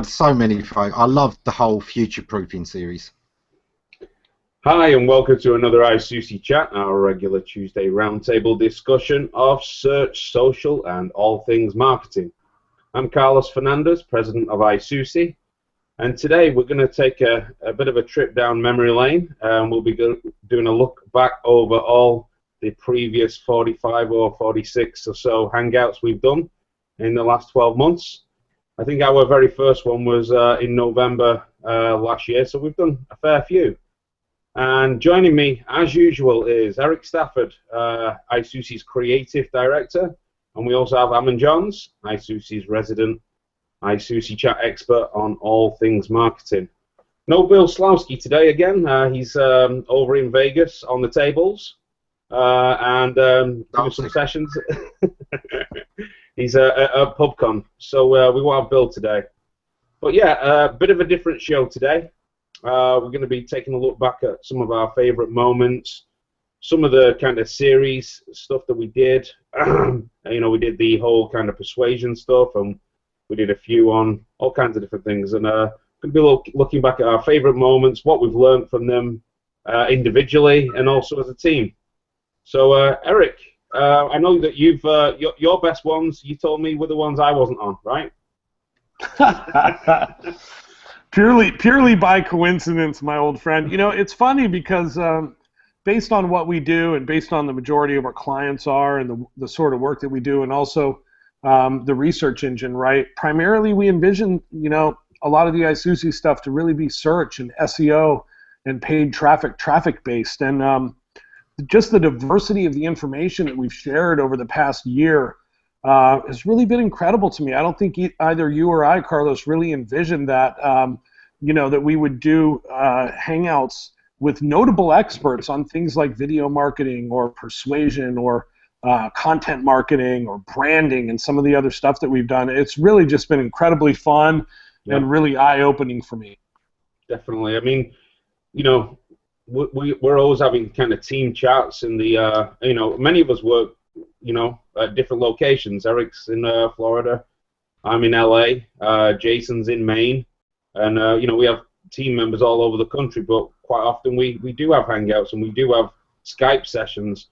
So many folk. I love the whole future-proofing series. Hi and welcome to another ISOOSI Chat, our regular Tuesday roundtable discussion of search, social and all things marketing. I'm Carlos Fernandez, President of ISOOSI, and today we're going to take a bit of a trip down memory lane, and we'll be doing a look back over all the previous 45 or 46 or so hangouts we've done in the last 12 months. I think our very first one was in November last year, so we've done a fair few. And joining me, as usual, is Eric Stafford, ISOOSI's Creative Director, and we also have Ammon Johns, ISOOSI's resident ISOOSI Chat expert on all things marketing. No Bill Slawski today again. He's over in Vegas on the tables and doing some sessions. He's at PubCon, so we won't have Bill today. But yeah, a bit of a different show today. We're going to be taking a look back at some of our favorite moments, some of the kind of series stuff that we did. You know, we did the whole kind of persuasion stuff, and we did a few on all kinds of different things. And we're going to be looking back at our favorite moments, what we've learned from them individually and also as a team. So, Eric, I know that you've your best ones, you told me, were the ones I wasn't on, right? Purely by coincidence, my old friend. You know, it's funny because based on what we do and based on the majority of our clients are and the sort of work that we do, and also the research engine, right? Primarily, we envision, you know, a lot of the ISOOSI stuff to really be search and SEO and paid traffic based, and just the diversity of the information that we've shared over the past year has really been incredible to me. I don't think either you or I, Carlos, really envisioned that, you know, that we would do hangouts with notable experts on things like video marketing or persuasion or content marketing or branding and some of the other stuff that we've done. It's really just been incredibly fun and really eye-opening for me. Definitely. I mean, you know, we're always having kind of team chats, and the you know, many of us work, you know, at different locations. Eric's in Florida, I'm in LA, Jason's in Maine, and you know, we have team members all over the country. But quite often we do have hangouts and we do have Skype sessions.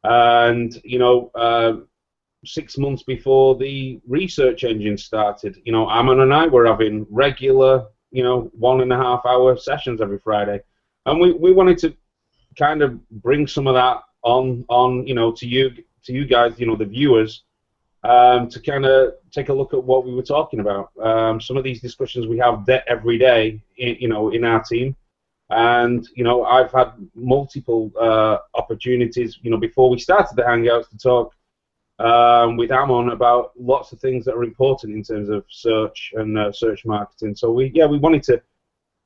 And you know, 6 months before the research engine started, you know, Ammon and I were having regular, you know, 1.5 hour sessions every Friday. And we wanted to kind of bring some of that on you know, to you guys, you know, the viewers, to kind of take a look at what we were talking about. Some of these discussions we have every day, you know, in our team. And, you know, I've had multiple opportunities, you know, before we started the Hangouts to talk with Ammon about lots of things that are important in terms of search and search marketing. So we wanted to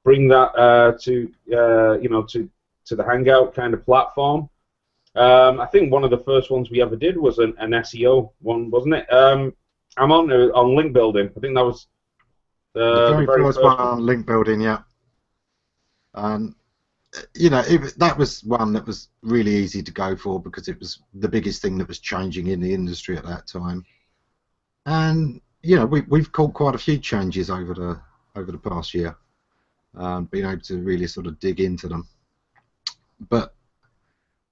bring that to you know, to the Hangout kind of platform. I think one of the first ones we ever did was an SEO one, wasn't it? I'm on link building. I think that was the very first one on link building, yeah. You know, that was one that was really easy to go for because it was the biggest thing that was changing in the industry at that time. And you know, we've caught quite a few changes over the past year. Being able to really sort of dig into them. But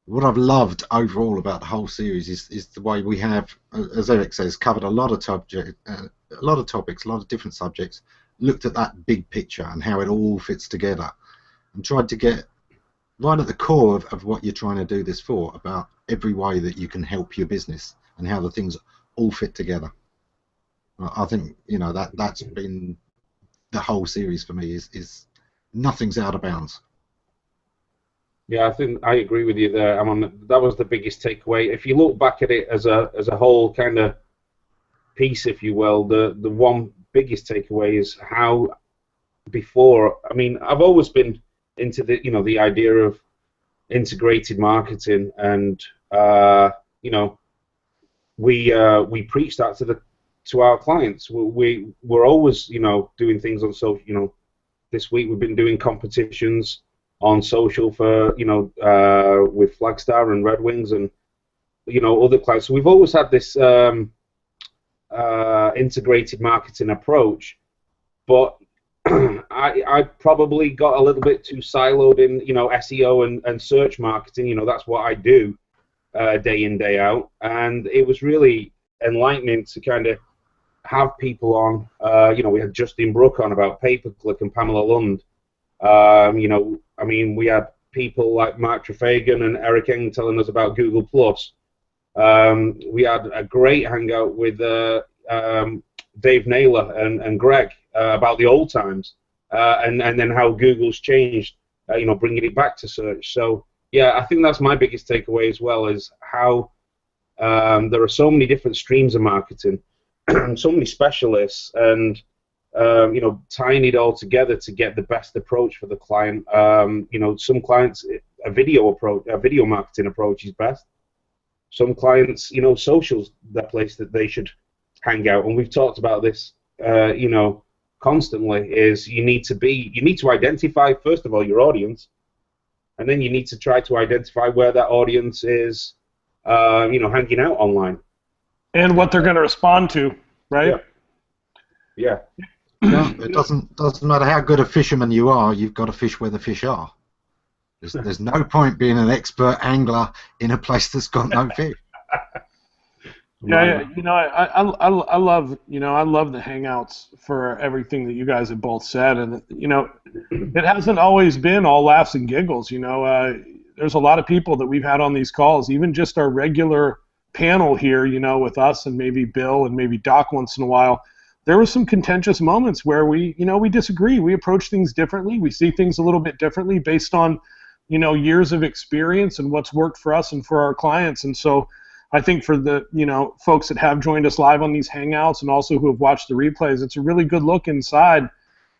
what I've loved overall about the whole series is the way we have, as Eric says, covered a lot of topics, a lot of different subjects, looked at that big picture and how it all fits together, and tried to get right at the core of what you're trying to do this for, about every way that you can help your business and how the things all fit together. I think, you know, that's been the whole series for me. Is nothing's out of bounds. Yeah, I think I agree with you there. I mean, that was the biggest takeaway. If you look back at it as a whole kind of piece, if you will, the one biggest takeaway is how before. I mean, I've always been into the, you know, the idea of integrated marketing, and you know, we preach that to our clients. We're always, you know, doing things on social. You know, this week we've been doing competitions on social for, you know, with Flagstar and Red Wings and, you know, other clients. So we've always had this integrated marketing approach, but I probably got a little bit too siloed in, SEO and search marketing. That's what I do day in, day out. And it was really enlightening to kind of have people on. We had Justin Brook on about pay-per-click and Pamela Lund. We had people like Mark Trefagan and Eric Eng telling us about Google+. We had a great hangout with Dave Naylor and Greg about the old times, and then how Google's changed, bringing it back to search. So yeah, I think that's my biggest takeaway as well, is how there are so many different streams of marketing, so many specialists, and tying it all together to get the best approach for the client. Some clients, a video marketing approach is best. Some clients, social's the place that they should hang out, and we've talked about this, constantly. Is you need to identify, first of all, your audience, and then you need to try to identify where that audience is, hanging out online, and what they're going to respond to, right? Yeah. Yeah, it doesn't matter how good a fisherman you are. You've got to fish where the fish are. There's no point being an expert angler in a place that's got no fish. Yeah, I love the hangouts for everything that you guys have both said, and it hasn't always been all laughs and giggles. There's a lot of people that we've had on these calls, even just our regular panel here, with us and maybe Bill and maybe Doc once in a while. There were some contentious moments where we disagree. We approach things differently. We see things a little bit differently based on, years of experience and what's worked for us and for our clients. And so I think for the, folks that have joined us live on these Hangouts and also who have watched the replays, it's a really good look inside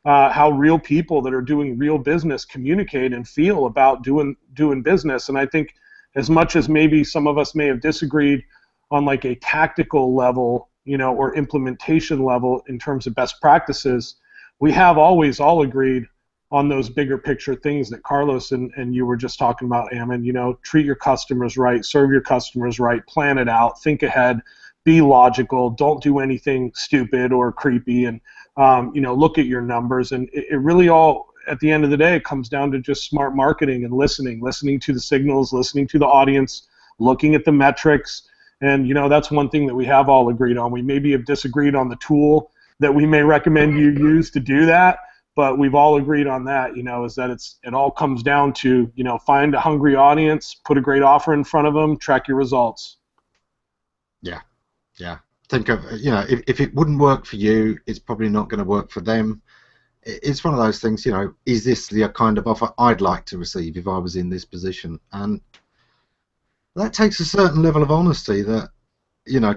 how real people that are doing real business communicate and feel about doing business. And I think as much as maybe some of us may have disagreed on like a tactical level, or implementation level in terms of best practices, we have always all agreed on those bigger picture things that Carlos and you were just talking about, Ammon. Treat your customers right, serve your customers right, plan it out, think ahead, be logical, don't do anything stupid or creepy, and look at your numbers. And it really all, at the end of the day, it comes down to just smart marketing and listening to the signals, listening to the audience, looking at the metrics. And, that's one thing that we have all agreed on. We maybe have disagreed on the tool that we may recommend you use to do that, but we've all agreed on that, is that it all comes down to, find a hungry audience, put a great offer in front of them, track your results. Yeah. Think of, if it wouldn't work for you, it's probably not going to work for them. It's one of those things, is this the kind of offer I'd like to receive if I was in this position? And that takes a certain level of honesty that,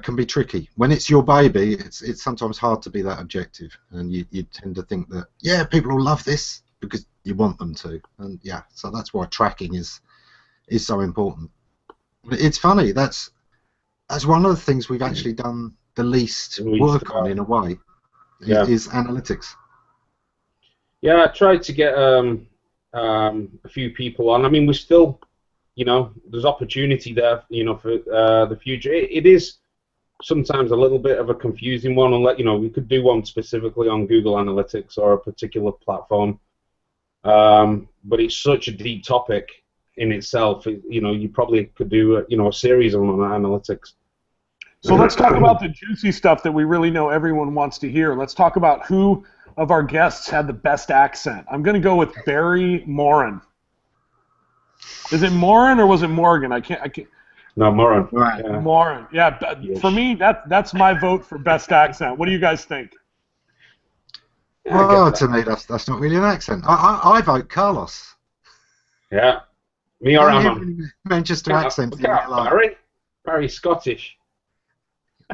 can be tricky. When it's your baby, it's sometimes hard to be that objective, and you tend to think that, yeah, people will love this because you want them to, and yeah, so that's why tracking is so important. It's funny, that's one of the things we've actually done the least work on in a way, is analytics. Yeah, I tried to get a few people on. I mean, we're still, there's opportunity there, for the future. It is sometimes a little bit of a confusing one, and we could do one specifically on Google Analytics or a particular platform, but it's such a deep topic in itself. You probably could do a series on analytics. So let's talk about the juicy stuff that we really know everyone wants to hear. Let's talk about who of our guests had the best accent. I'm going to go with Barry Morin. Is it Morin or was it Morgan? I can't. No, Morin. Right. Yeah. Morin. Yeah. For me, that's my vote for best accent. What do you guys think? Well, to me, that's not really an accent. I vote Carlos. Yeah. Me or Ammon. Manchester accent. Barry Scottish.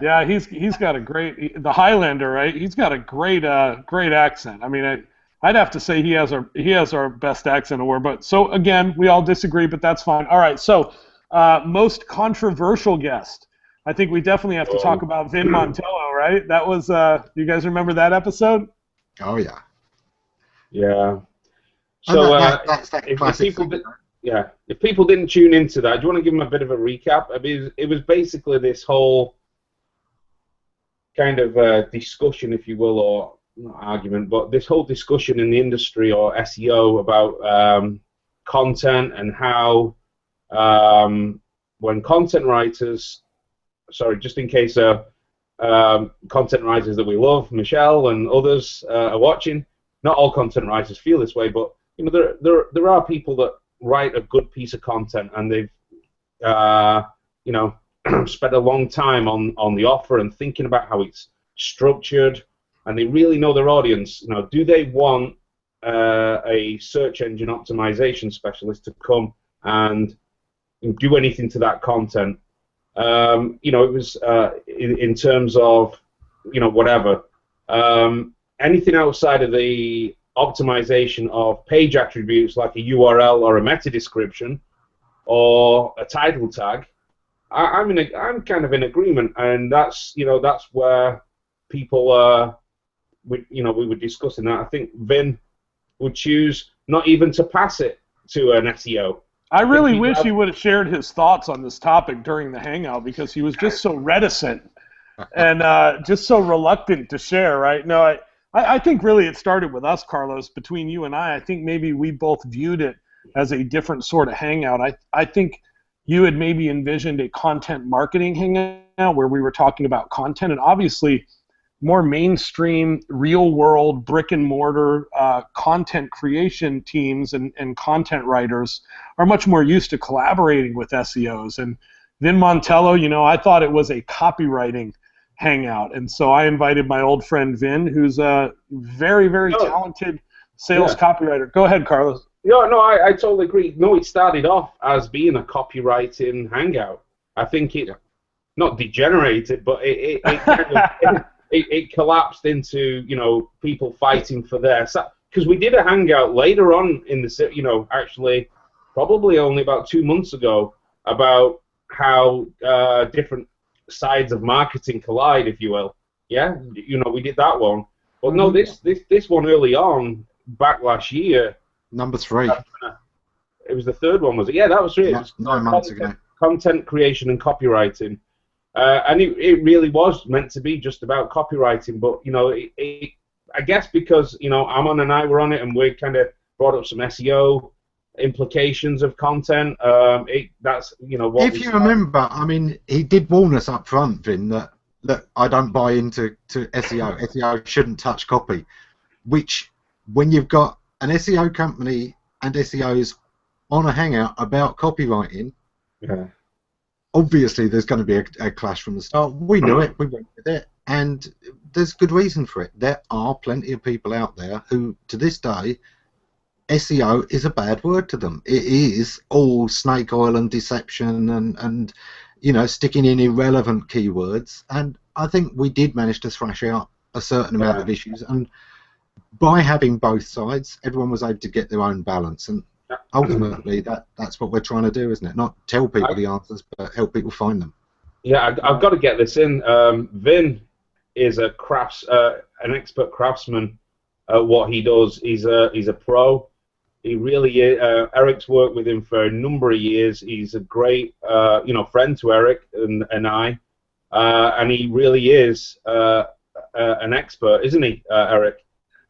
Yeah, he's got a great, the Highlander, right? He's got a great accent. I mean, I'd have to say he has our best accent award. But so again, we all disagree, but that's fine. All right, so most controversial guest. I think we definitely have to talk about Vin Montello, right? That was you guys remember that episode? Oh yeah. Yeah. So if people didn't tune into that, do you want to give them a bit of a recap? I mean, it was basically this whole kind of discussion, if you will, or not argument, but this whole discussion in the industry or SEO about content and how when content writers, sorry, just in case content writers that we love, Michelle and others are watching, not all content writers feel this way, but you know, there are people that write a good piece of content and they've you know, spent a long time on the offer and thinking about how it's structured, and they really know their audience. You know, do they want a search engine optimization specialist to come and do anything to that content? You know, it was in terms of, you know, whatever. Anything outside of the optimization of page attributes like a URL or a meta description or a title tag, I'm kind of in agreement, and that's, you know, that's where people we were discussing that. I think Vin would choose not even to pass it to an SEO. I really wish he would have shared his thoughts on this topic during the Hangout, because he was just so reticent and just so reluctant to share, right? No, I think really it started with us, Carlos, between you and I. I think maybe we both viewed it as a different sort of Hangout. I think you had maybe envisioned a content marketing Hangout where we were talking about content, and obviously more mainstream, real-world, brick-and-mortar content creation teams and content writers are much more used to collaborating with SEOs. And Vin Montello, you know, I thought it was a copywriting Hangout, and so I invited my old friend Vin, who's a very, very talented sales copywriter. Go ahead, Carlos. Yeah, no, I totally agree. No, it started off as being a copywriting Hangout. I think it not degenerated, but it kind of, it collapsed into, you know, people fighting for their, because we did a Hangout later on in the, you know, actually probably only about 2 months ago, about how different sides of marketing collide, if you will. Yeah, you know, we did that one. But no, this one early on, back last year. Number 3. It was the third one, was it? Yeah, that was 3. Yeah, 9 months ago. Content creation and copywriting. And it really was meant to be just about copywriting, but, you know, I guess because, you know, Amon and I were on it and we kind of brought up some SEO implications of content. That's, you know, what. If you remember, I mean, he did warn us up front, Vin, that I don't buy into SEO. SEO shouldn't touch copy, which when you've got an SEO company and SEOs on a Hangout about copywriting, obviously there's going to be a clash from the start. We knew it, we went with it, and there's good reason for it. There are plenty of people out there who, to this day, SEO is a bad word to them. It is all snake oil and deception and you know, sticking in irrelevant keywords, and I think we did manage to thrash out a certain amount of issues, and by having both sides, everyone was able to get their own balance, and ultimately that's what we're trying to do, isn't it? Not tell people the answers, but help people find them. Yeah, I've got to get this in. Vin is an expert craftsman at what he does. He's a pro. He really is. Eric's worked with him for a number of years. He's a great you know, friend to Eric and I, and he really is an expert, isn't he, Eric?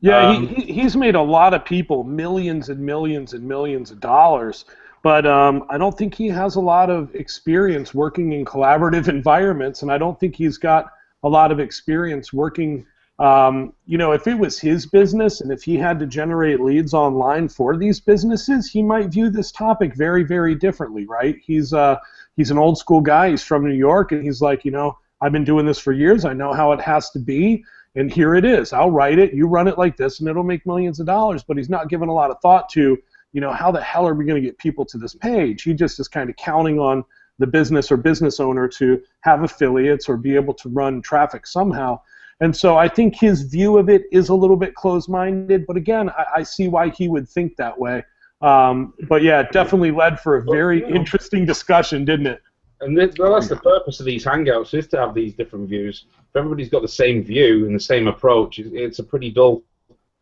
Yeah, he's made a lot of people millions and millions and millions of dollars, but I don't think he has a lot of experience working in collaborative environments, and I don't think he's got a lot of experience working, you know, if it was his business and if he had to generate leads online for these businesses, he might view this topic very, very differently, right? He's an old school guy. He's from New York, and he's like, you know, I've been doing this for years. I know how it has to be. And here it is. I'll write it. You run it like this, and it'll make millions of dollars. But he's not giving a lot of thought to, you know, how the hell are we going to get people to this page? He just is kind of counting on the business or business owner to have affiliates or be able to run traffic somehow. And so I think his view of it is a little bit closed-minded. But again, I see why he would think that way. But yeah, it definitely led for a very interesting discussion, didn't it? And that's the purpose of these Hangouts, is to have these different views. If everybody's got the same view and the same approach, it's a pretty dull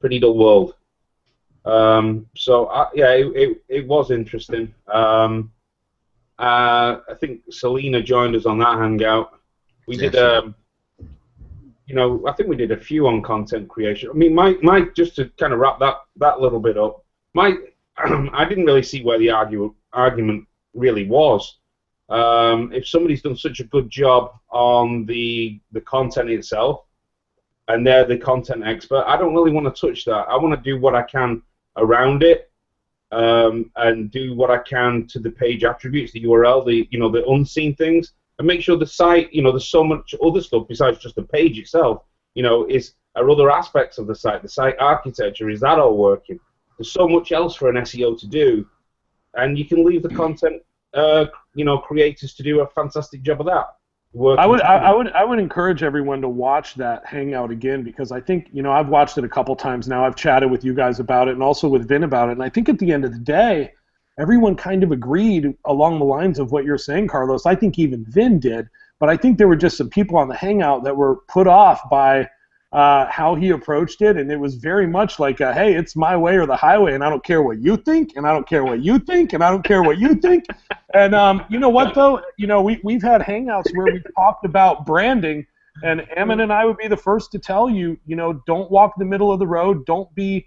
world. So yeah, it was interesting. I think Selena joined us on that Hangout. We did. you know, I think we did a few on content creation. I mean, my just to kind of wrap that little bit up, I didn't really see where the argument really was. If somebody's done such a good job on the content itself, and they're the content expert, I don't really want to touch that. I want to do what I can around it, and do what I can to the page attributes, the URL, the unseen things, and make sure the site, there's so much other stuff besides just the page itself. Are other aspects of the site architecture, is that all working? There's so much else for an SEO to do, and you can leave the content, creators to do a fantastic job of that. I would encourage everyone to watch that Hangout again, because I think, I've watched it a couple times now. I've chatted with you guys about it and also with Vin about it, and I think at the end of the day, everyone kind of agreed along the lines of what you're saying, Carlos. I think even Vin did, but I think there were just some people on the Hangout that were put off by how he approached it, and it was very much like, hey, it's my way or the highway, and I don't care what you think, and I don't care what you think, and I don't care what you think. And you know what, though? We've had Hangouts where we've talked about branding, and Ammon and I would be the first to tell you, don't walk the middle of the road, don't be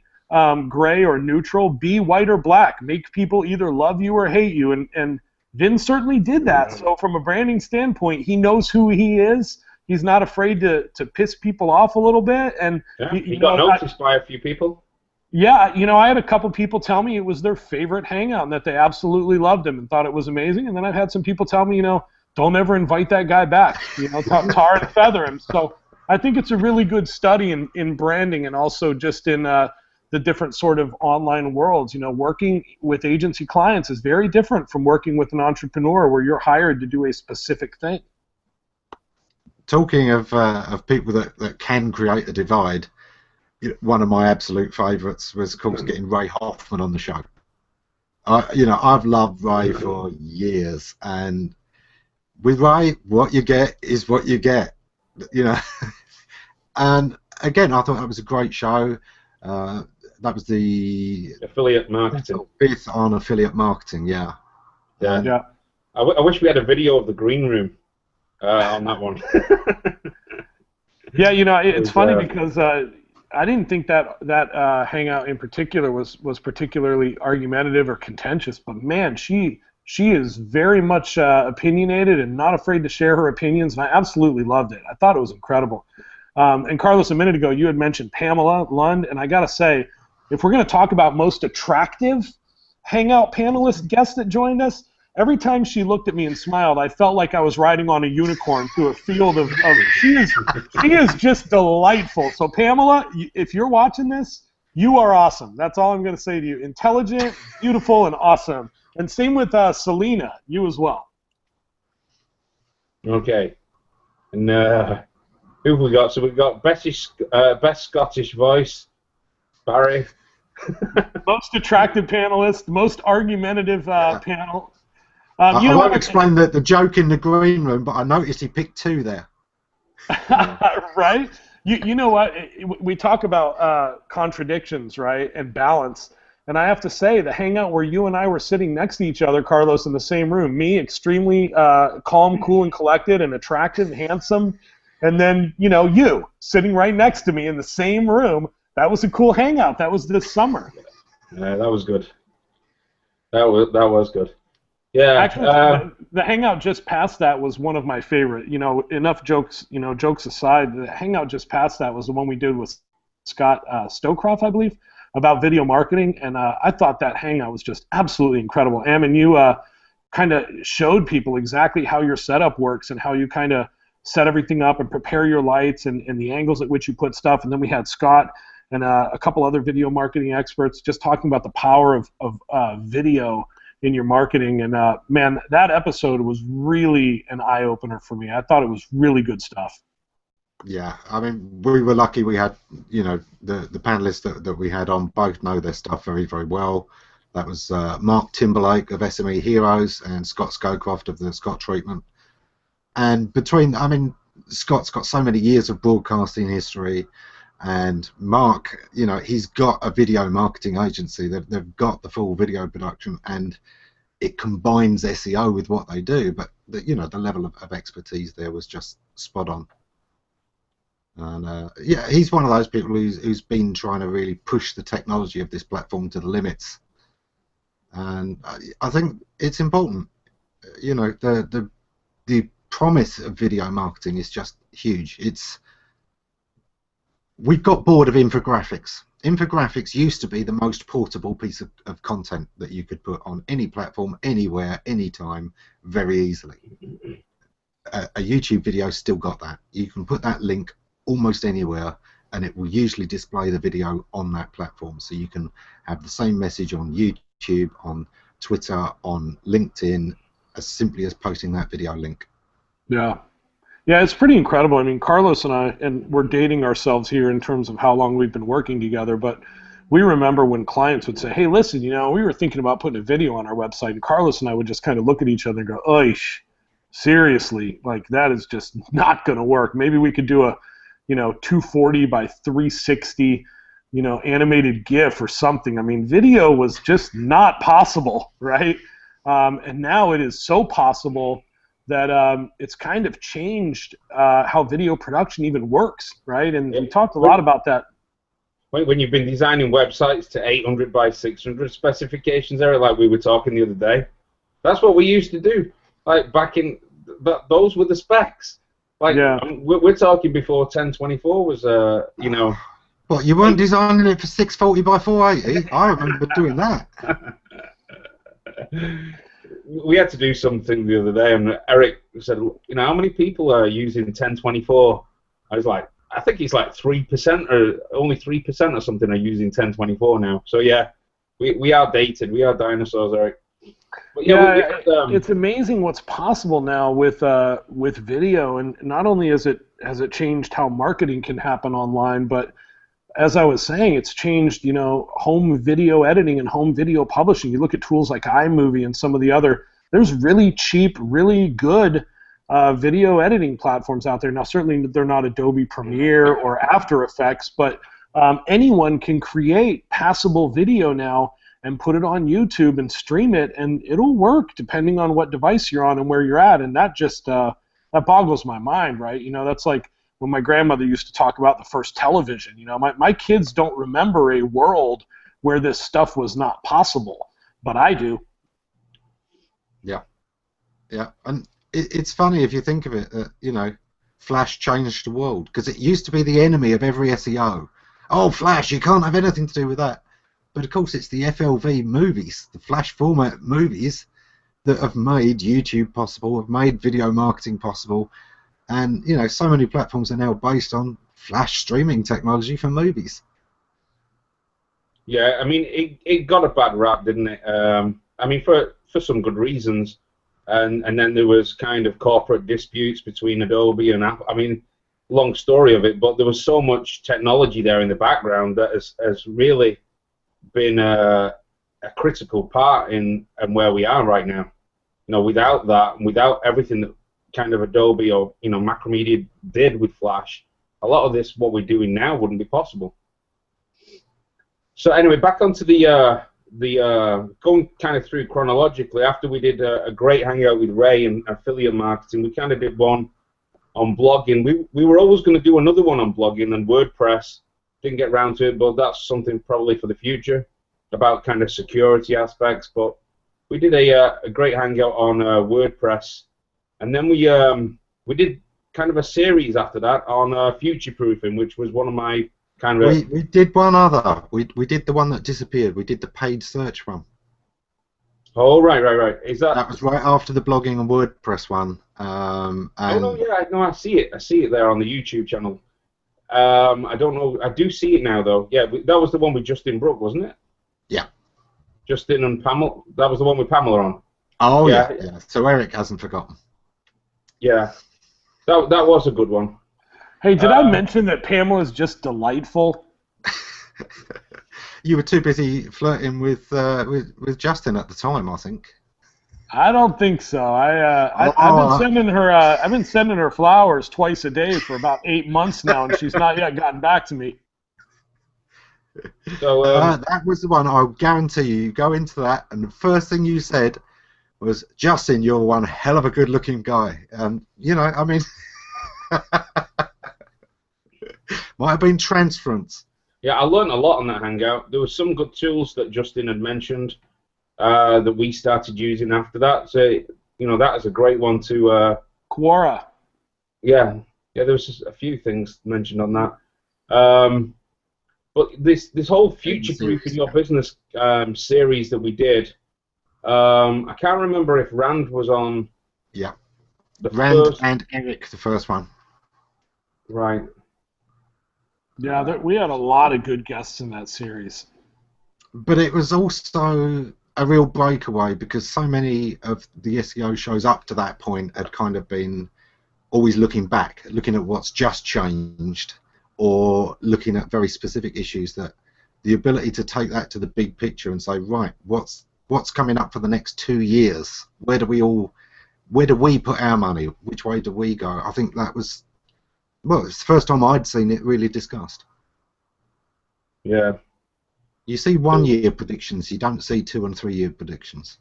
gray or neutral, be white or black. Make people either love you or hate you, and Vin certainly did that. So from a branding standpoint, he knows who he is. He's not afraid to piss people off a little bit, and he got noticed by a few people. Yeah, I had a couple people tell me it was their favorite Hangout and that they absolutely loved him and thought it was amazing. And then I've had some people tell me, don't ever invite that guy back. Tar and feather him. So I think it's a really good study in branding, and also just in the different sort of online worlds. Working with agency clients is very different from working with an entrepreneur where you're hired to do a specific thing. Talking of people that can create a divide, one of my absolute favourites was, of course, getting Ray Hoffman on the show. I've loved Ray for years, and with Ray, what you get is what you get, And again, I thought that was a great show. That was the affiliate marketing. Fifth on affiliate marketing, yeah. Yeah. I wish we had a video of the green room. On that one. Yeah, it's funny because I didn't think that Hangout in particular was particularly argumentative or contentious, but man, she is very much opinionated and not afraid to share her opinions, and I absolutely loved it. I thought it was incredible. And Carlos, a minute ago, you had mentioned Pamela Lund, and I got to say, if we're going to talk about most attractive Hangout panelist guest that joined us, every time she looked at me and smiled, I felt like I was riding on a unicorn through a field of she is just delightful. So Pamela, if you're watching this, you are awesome. That's all I'm going to say to you. Intelligent, beautiful, and awesome. And same with Selena, you as well. Okay. And who have we got? So we've got best Scottish voice, Barry. Most attractive panelist, most argumentative panel. I won't explain the joke in the green room, but I noticed he picked two there. Right? You know what? We talk about contradictions, right, and balance. And I have to say, the Hangout where you and I were sitting next to each other, Carlos, in the same room, me extremely calm, cool, and collected, and attractive, and handsome, and then, you sitting right next to me in the same room, that was a cool Hangout. That was this summer. Yeah, that was good. That was good. Yeah. Actually, the Hangout just past that was one of my favorite. Enough jokes. Jokes aside, the Hangout just past that was the one we did with Scott Stowcroft, I believe, about video marketing, and I thought that Hangout was just absolutely incredible. Ammon, you kind of showed people exactly how your setup works and how you kind of set everything up and prepare your lights and the angles at which you put stuff. And then we had Scott and a couple other video marketing experts just talking about the power of video in your marketing, and man, that episode was really an eye-opener for me. I thought it was really good stuff. Yeah, I mean, we were lucky we had, the panelists that we had on both know their stuff very, very well. That was Mark Timberlake of SME Heroes and Scott Scowcroft of the Scott Treatment. And Scott's got so many years of broadcasting history, and Mark, he's got a video marketing agency. They've got the full video production, and it combines SEO with what they do. But the level of expertise there was just spot on. And yeah, he's one of those people who's been trying to really push the technology of this platform to the limits. And I think it's important. You know, the promise of video marketing is just huge. We've got bored of infographics. Infographics used to be the most portable piece of content that you could put on any platform, anywhere, anytime, very easily. A YouTube video still got that. You can put that link almost anywhere, and it will usually display the video on that platform. So you can have the same message on YouTube, on Twitter, on LinkedIn, as simply as posting that video link. Yeah. Yeah, it's pretty incredible. I mean, Carlos and I, and we're dating ourselves here in terms of how long we've been working together, but we remember when clients would say, hey, listen, you know, we were thinking about putting a video on our website, and Carlos and I would just kind of look at each other and go, oish, seriously, like that is just not going to work. Maybe we could do a, you know, 240 by 360, you know, animated GIF or something. I mean, video was just not possible, right? And now it is so possible that it's kind of changed how video production even works, right? And we talked a lot about that. When you've been designing websites to 800 by 600 specifications, Eric, like we were talking the other day, that's what we used to do. Like back in, those were the specs. Like Yeah. We're talking before 1024 was, you know. What, you weren't designing it for 640 by 480? I remember doing that. We had to do something the other day, and Eric said, you know, how many people are using 1024? I was like, I think it's like 3%, or only 3% or something are using 1024 now. So yeah, we are dated. We are dinosaurs, Eric. But yeah, it's amazing what's possible now with video, and not only has it changed how marketing can happen online, but as I was saying, it's changed, you know, home video editing and home video publishing. You look at tools like iMovie and some of the other, there's really cheap, really good video editing platforms out there. Now, certainly they're not Adobe Premiere or After Effects, but anyone can create passable video now and put it on YouTube and stream it, and it'll work depending on what device you're on and where you're at. And that just that boggles my mind, right? You know, that's like when my grandmother used to talk about the first television. You know, my kids don't remember a world where this stuff was not possible, but I do. Yeah, yeah, and it's funny if you think of it. You know, Flash changed the world because it used to be the enemy of every SEO. Oh, Flash, you can't have anything to do with that. But of course, it's the FLV movies, the Flash format movies, that have made YouTube possible, have made video marketing possible. And, you know, so many platforms are now based on Flash streaming technology for movies. Yeah, I mean, it got a bad rap, didn't it? I mean, for some good reasons. And then there was kind of corporate disputes between Adobe and Apple. I mean, long story of it, but there was so much technology there in the background that has really been a critical part in where we are right now. You know, without that, without everything that kind of Adobe or, you know, Macromedia did with Flash, a lot of this, what we're doing now, wouldn't be possible. So anyway, back onto the going kind of through chronologically. After we did a great hangout with Ray and affiliate marketing, we kind of did one on blogging. We were always going to do another one on blogging and WordPress. Didn't get around to it, but that's something probably for the future about kind of security aspects. But we did a great hangout on WordPress. And then we did kind of a series after that on future-proofing, which was one of my kind of... We did one other. We did the one that disappeared. We did the paid search one. Oh, right. Is that... That was right after the blogging and WordPress one. And oh, no, yeah, no, I see it. I see it there on the YouTube channel. I don't know. I do see it now, though. Yeah, that was the one with Justin Brooke, wasn't it? Yeah. Justin and Pamela. That was the one with Pamela on. Oh, yeah. So Eric hasn't forgotten. Yeah, that was a good one. Hey, did I mention that Pamela's just delightful? You were too busy flirting with Justin at the time, I think. I don't think so. I've been sending her flowers twice a day for about 8 months now, and she's not yet gotten back to me. So that was the one. I'll guarantee you go into that, and the first thing you said was, Justin, you're one hell of a good-looking guy. You know, I mean... Might have been transference. Yeah, I learned a lot on that hangout. There were some good tools that Justin had mentioned that we started using after that. So, you know, that is a great one to... Quora. Yeah, there was just a few things mentioned on that. But this whole future-proofing your business series that we did, I can't remember if Rand was on. Yeah, the Rand first... and Eric, the first one. Right. Yeah, we had a lot of good guests in that series. But it was also a real breakaway because so many of the SEO shows up to that point had kind of been always looking back, looking at what's just changed, or looking at very specific issues. That the ability to take that to the big picture and say, right, what's coming up for the next 2 years? Where do we put our money? Which way do we go? I think that was, well, it's the first time I'd seen it really discussed. Yeah. You see 1 year predictions, you don't see 2 and 3 year predictions.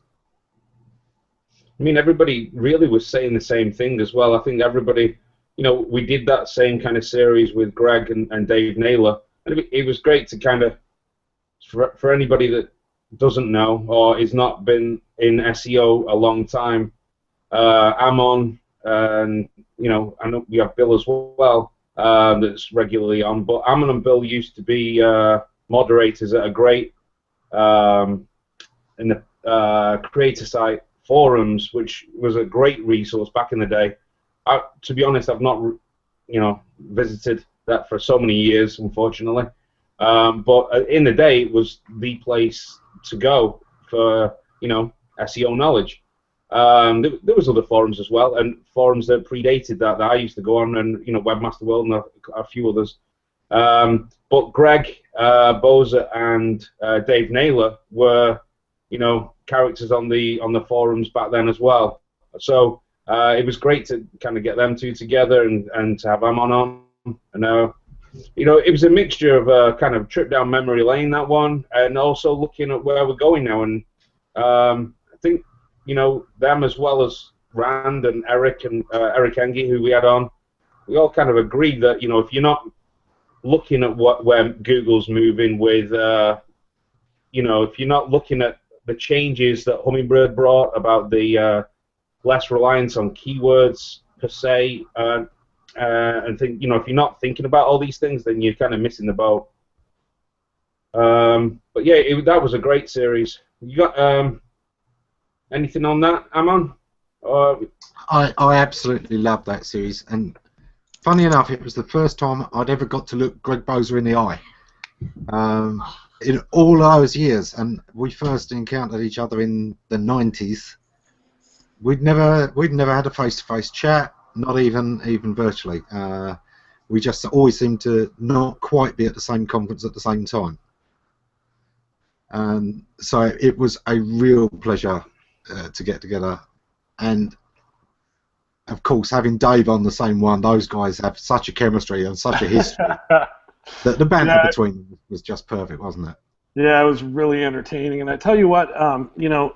I mean, everybody really was saying the same thing as well. I think everybody, you know, we did that same kind of series with Greg and Dave Naylor, and it was great to kind of, for anybody that doesn't know or has not been in SEO a long time, I'm on, and you know, I know we have Bill as well that's regularly on, but Ammon and Bill used to be moderators at a great in the creator site forums, which was a great resource back in the day. To be honest, I've not, you know, visited that for so many years, unfortunately. But in the day, it was the place to go for, you know, SEO knowledge. There was other forums as well, and forums that predated that I used to go on, and you know, Webmaster World and a few others. But Greg Boza and Dave Naylor were, you know, characters on the forums back then as well. So it was great to kind of get them two together and to have Ammon on. And you know, it was a mixture of kind of trip down memory lane, that one, and also looking at where we're going now. And I think, you know, them as well as Rand and Eric Engie, who we had on, we all kind of agreed that, you know, if you're not looking at where Google's moving with, you know, if you're not looking at the changes that Hummingbird brought about the less reliance on keywords per se, and think, you know, if you're not thinking about all these things, then you're kind of missing the boat. But yeah, that was a great series. You got anything on that, Ammon? I absolutely loved that series, and funny enough, it was the first time I'd ever got to look Greg Boza in the eye. In all those years, and we first encountered each other in the 90s. We'd never had a face-to-face chat, not even virtually. We just always seemed to not quite be at the same conference at the same time. So it was a real pleasure to get together, and of course, having Dave on the same one, those guys have such a chemistry and such a history that the banter between them was just perfect, wasn't it? Yeah, it was really entertaining. And I tell you what, you know,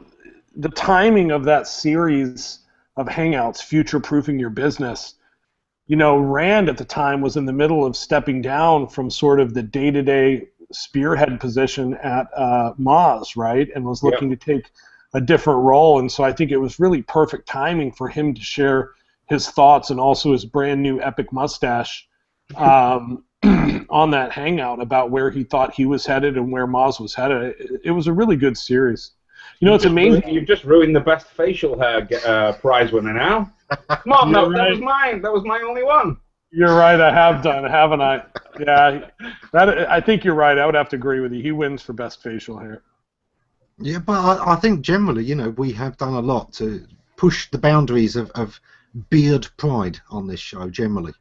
the timing of that series of Hangouts, future-proofing your business, you know, Rand at the time was in the middle of stepping down from sort of the day-to-day spearhead position at Moz, right, and was looking to take a different role. And so I think it was really perfect timing for him to share his thoughts and also his brand new epic mustache on that hangout about where he thought he was headed and where Moz was headed. It was a really good series. You know, it's amazing. You've just ruined the best facial hair prize winner now. Come on, no, that was mine. That was my only one. You're right. I have done, haven't I? Yeah, I think you're right. I would have to agree with you. He wins for best facial hair. Yeah, but I think generally, you know, we have done a lot to push the boundaries of beard pride on this show, generally.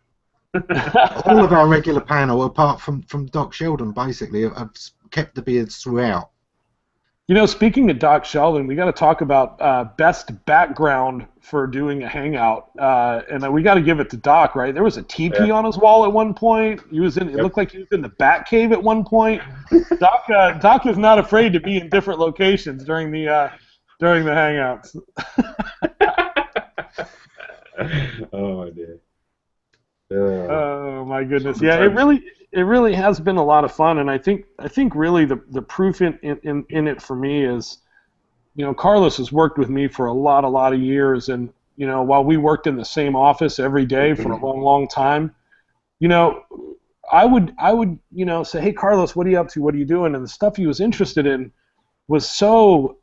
All of our regular panel, apart from Doc Sheldon, basically, have kept the beards throughout. You know, speaking of Doc Sheldon, we got to talk about best background for doing a hangout, and we got to give it to Doc, right? There was a teepee on his wall at one point. He was in. It looked like he was in the Bat Cave at one point. Doc is not afraid to be in different locations during the hangouts. Oh my dear. Oh my goodness! Yeah, it it really has been a lot of fun, and I think really the proof in it for me is, Carlos has worked with me for a lot of years, and while we worked in the same office every day for a long time, I would say, hey Carlos, what are you up to? What are you doing? And the stuff he was interested in was so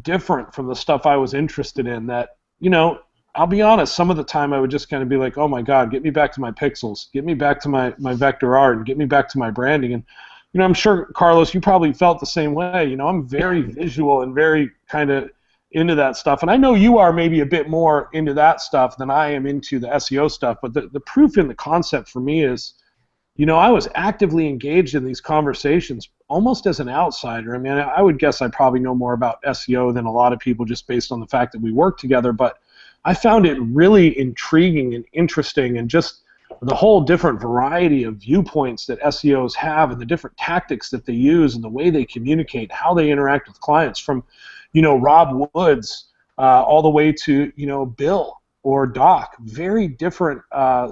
different from the stuff I was interested in that, I'll be honest, some of the time I would just kind of be like, oh my God, get me back to my pixels, get me back to my vector art, and get me back to my branding. And, I'm sure, Carlos, you probably felt the same way. I'm very visual and very kind of into that stuff. And I know you are maybe a bit more into that stuff than I am into the SEO stuff. But the proof in the concept for me is, I was actively engaged in these conversations almost as an outsider. I mean, I would guess I probably know more about SEO than a lot of people just based on the fact that we work together. But I found it really intriguing and interesting, and just the whole different variety of viewpoints that SEOs have and the different tactics that they use and the way they communicate, how they interact with clients, from, Rob Woods all the way to, Bill or Doc. Very different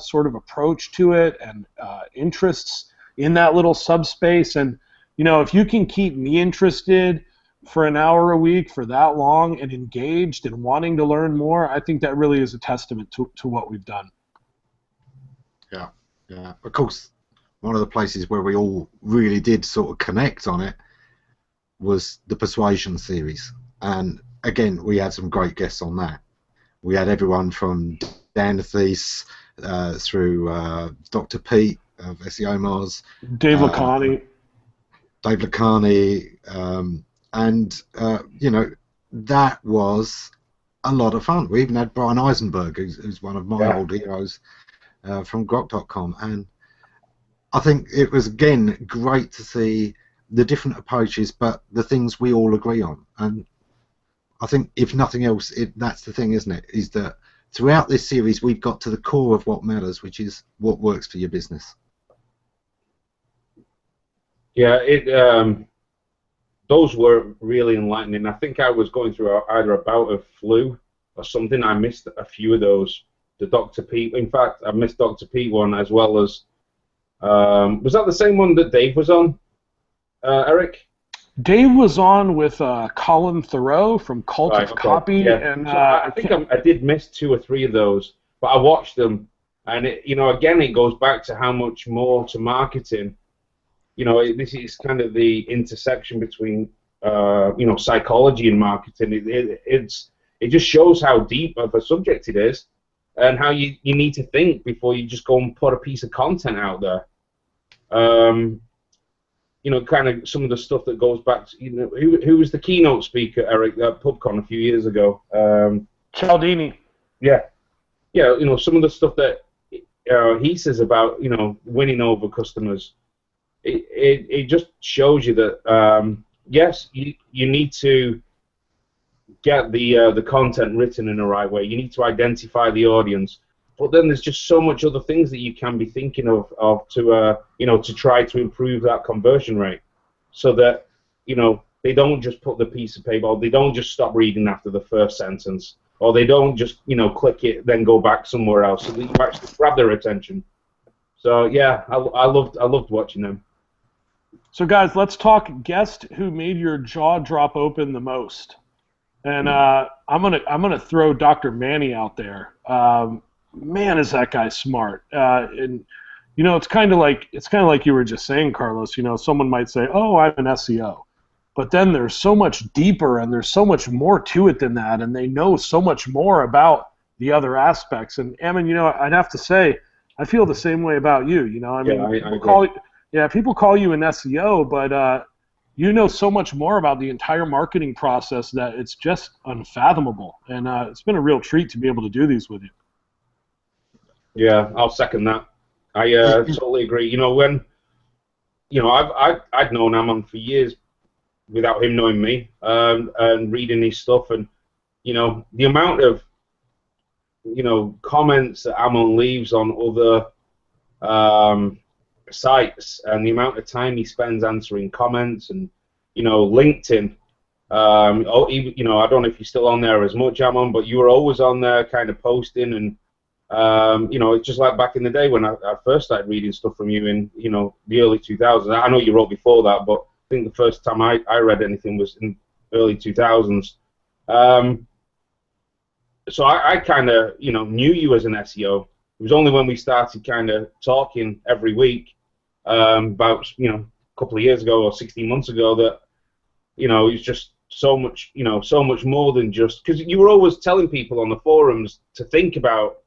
sort of approach to it, and interests in that little subspace. And, if you can keep me interested for an hour a week for that long and engaged and wanting to learn more, I think that really is a testament to what we've done. Yeah, yeah. Of course, one of the places where we all really did sort of connect on it was the Persuasion Series. And again, we had some great guests on that. We had everyone from Dan Thies through Dr. Pete of SEO Mars, Dave Lacani, and that was a lot of fun. We even had Brian Eisenberg, who's one of my old heroes from Grok.com, and I think it was again great to see the different approaches, but the things we all agree on. And I think, if nothing else, that's the thing, isn't it? Is that throughout this series we've got to the core of what matters, which is what works for your business. Yeah, those were really enlightening. I think I was going through either a bout of flu or something. I missed a few of those. The Dr. Pete, in fact, I missed Dr. Pete one, as well as, was that the same one that Dave was on, Eric? Dave was on with Colin Thoreau from Cult of Copy, and so I think I did miss 2 or 3 of those, but I watched them, and again, it goes back to how much more to marketing. This is kind of the intersection between psychology and marketing. It just shows how deep of a subject it is, and how you need to think before you just go and put a piece of content out there. Kind of some of the stuff that goes back to, who was the keynote speaker, Eric, at PubCon a few years ago? Cialdini. Yeah. Some of the stuff that he says about, winning over customers, it just shows you that, yes, you need to get the content written in the right way. You need to identify the audience. But then there's just so much other things that you can be thinking of to try to improve that conversion rate, so that they don't just put the piece of paper, or they don't just stop reading after the first sentence, or they don't just click it then go back somewhere else, so that you actually grab their attention. So yeah, I loved watching them. So guys, let's talk guest who made your jaw drop open the most, and I'm gonna throw Dr. Manny out there. Man, is that guy smart? And it's kind of like you were just saying, Carlos. Someone might say, "Oh, I'm an SEO," but then there's so much deeper, and there's so much more to it than that, and they know so much more about the other aspects. And Ammon, I'd have to say, I feel the same way about you. People call you an SEO, but you know so much more about the entire marketing process that it's just unfathomable. And it's been a real treat to be able to do these with you. Yeah, I'll second that. I totally agree. When I'd known Ammon for years without him knowing me, and reading his stuff, and the amount of comments that Ammon leaves on other sites, and the amount of time he spends answering comments, and LinkedIn. I don't know if you're still on there as much, Ammon, but you were always on there, kind of posting and You know, it's just like back in the day when I first started reading stuff from you in, you know, the early 2000s. I know you wrote before that, but I think the first time I read anything was in early 2000s. So I kind of, you know, knew you as an SEO. It was only when we started kind of talking every week about, you know, a couple of years ago or 16 months ago that, you know, it's just so much, you know, so much more than just, because you were always telling people on the forums to think about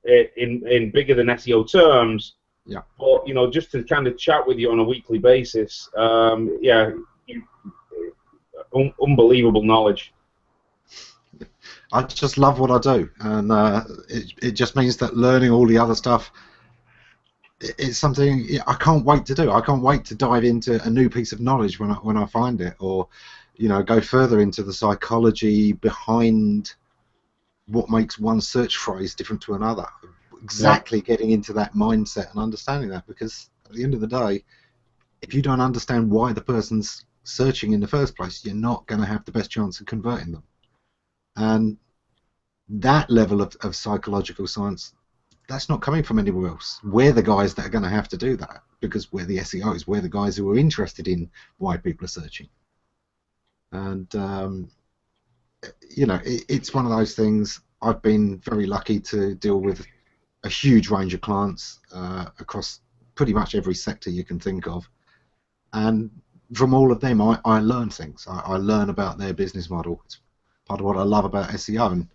it in bigger than SEO terms. Yeah. But, you know, just to kind of chat with you on a weekly basis, yeah, unbelievable knowledge. I just love what I do, and it just means that learning all the other stuff, it's something I can't wait to do. I can't wait to dive into a new piece of knowledge when I find it, or, you know, go further into the psychology behind what makes one search phrase different to another. Exactly, getting into that mindset and understanding that, because at the end of the day, if you don't understand why the person's searching in the first place, you're not going to have the best chance of converting them. And that level of psychological science, that's not coming from anywhere else. We're the guys that are going to have to do that, because we're the SEOs. We're the guys who are interested in why people are searching. And you know, it's one of those things. I've been very lucky to deal with a huge range of clients across pretty much every sector you can think of, and from all of them I learn things. I learn about their business model. It's part of what I love about SEO, and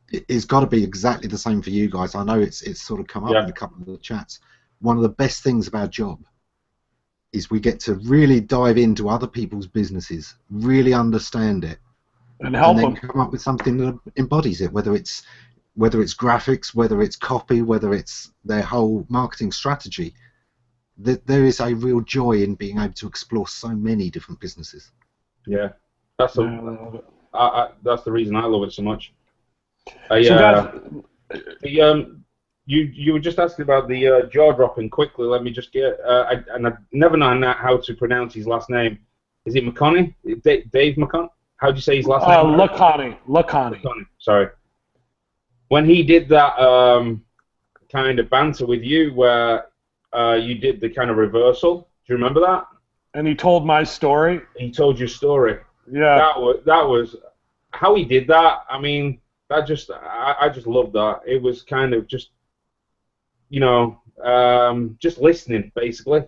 it's got to be exactly the same for you guys. I know it's sort of come up in a couple of the chats. One of the best things about our job is we get to really dive into other people's businesses, really understand it, and help them come up with something that embodies it, whether it's graphics, whether it's copy, whether it's their whole marketing strategy. There is a real joy in being able to explore so many different businesses. Yeah, that's the reason I love it so much. So guys, you were just asking about the jaw dropping. Quickly, let me just get. I never know how to pronounce his last name. Is it McConney? Dave McConney? How do you say his last name? Lacani. Sorry. When he did that kind of banter with you, where you did the kind of reversal, do you remember that? And he told my story. He told your story. Yeah. That was how he did that. I mean, I just loved that. It was kind of just, you know, just listening basically.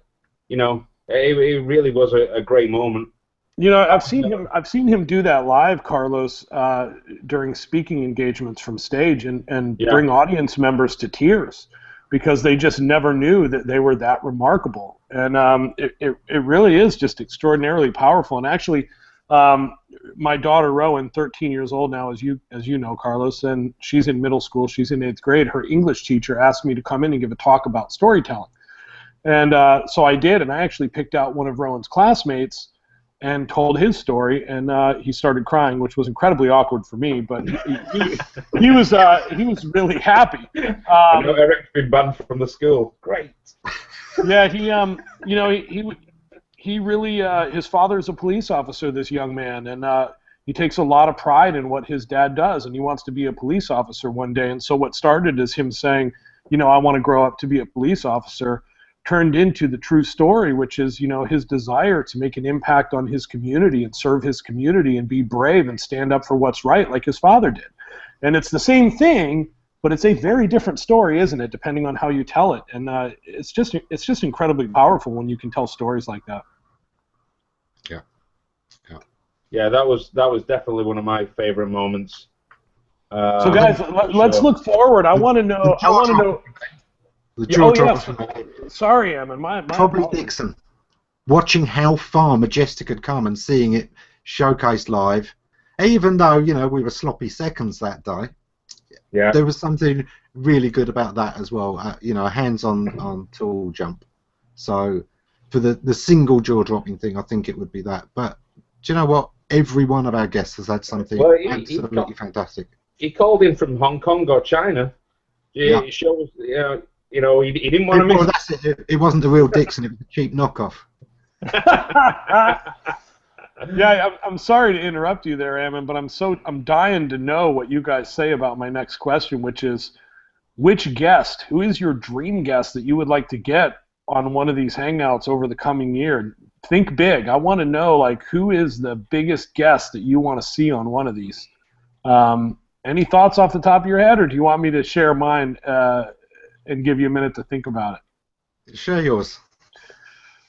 You know, it really was a great moment. You know, I've seen him do that live, Carlos, during speaking engagements from stage, and bring audience members to tears, because they just never knew that they were that remarkable. And it really is just extraordinarily powerful. And actually, my daughter Rowan, 13 years old now, as you know, Carlos, and she's in middle school. She's in 8th grade. Her English teacher asked me to come in and give a talk about storytelling, and so I did. And I actually picked out one of Rowan's classmates and told his story, and he started crying, which was incredibly awkward for me. But he was really happy. I know Eric's been banned from the school. Great. Yeah, he really his father's a police officer, this young man, and he takes a lot of pride in what his dad does, and he wants to be a police officer one day. And so what started as him saying, you know, I want to grow up to be a police officer, turned into the true story, which is, you know, his desire to make an impact on his community and serve his community and be brave and stand up for what's right, like his father did. And it's the same thing, but it's a very different story, isn't it, depending on how you tell it. And it's just incredibly powerful when you can tell stories like that. Yeah, that was definitely one of my favorite moments. So guys, let's look forward. I want to know. The jaw drops. Sorry, Eamon. My probably Dixon. Watching how far Majestic had come and seeing it showcased live, even though, you know, we were sloppy seconds that day. Yeah. There was something really good about that as well. You know, a hands-on tool jump. So for the single jaw dropping thing, I think it would be that. But do you know what? Every one of our guests has had something absolutely fantastic. He called in from Hong Kong or China. It shows, you know, he didn't want to miss. That's it. It wasn't the real Dixon. It was a cheap knockoff. Yeah, I'm sorry to interrupt you there, Eamon, but I'm dying to know what you guys say about my next question, which is, which guest, who is your dream guest that you would like to get on one of these Hangouts over the coming year? Think big. I want to know, like, who is the biggest guest that you want to see on one of these? Any thoughts off the top of your head, or do you want me to share mine and give you a minute to think about it? Share yours.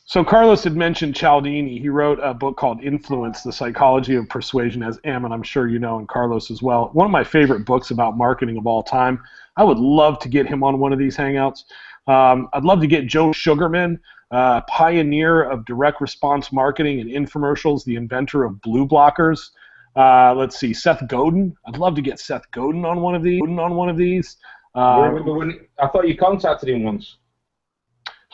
So Carlos had mentioned Cialdini. He wrote a book called Influence, The Psychology of Persuasion, as Em, and I'm sure you know, and Carlos as well. One of my favorite books about marketing of all time. I would love to get him on one of these Hangouts. I'd love to get Joe Sugarman, pioneer of direct response marketing and infomercials, the inventor of blue blockers. Let's see, Seth Godin. I'd love to get Seth Godin on one of these. I remember when I thought you contacted him once.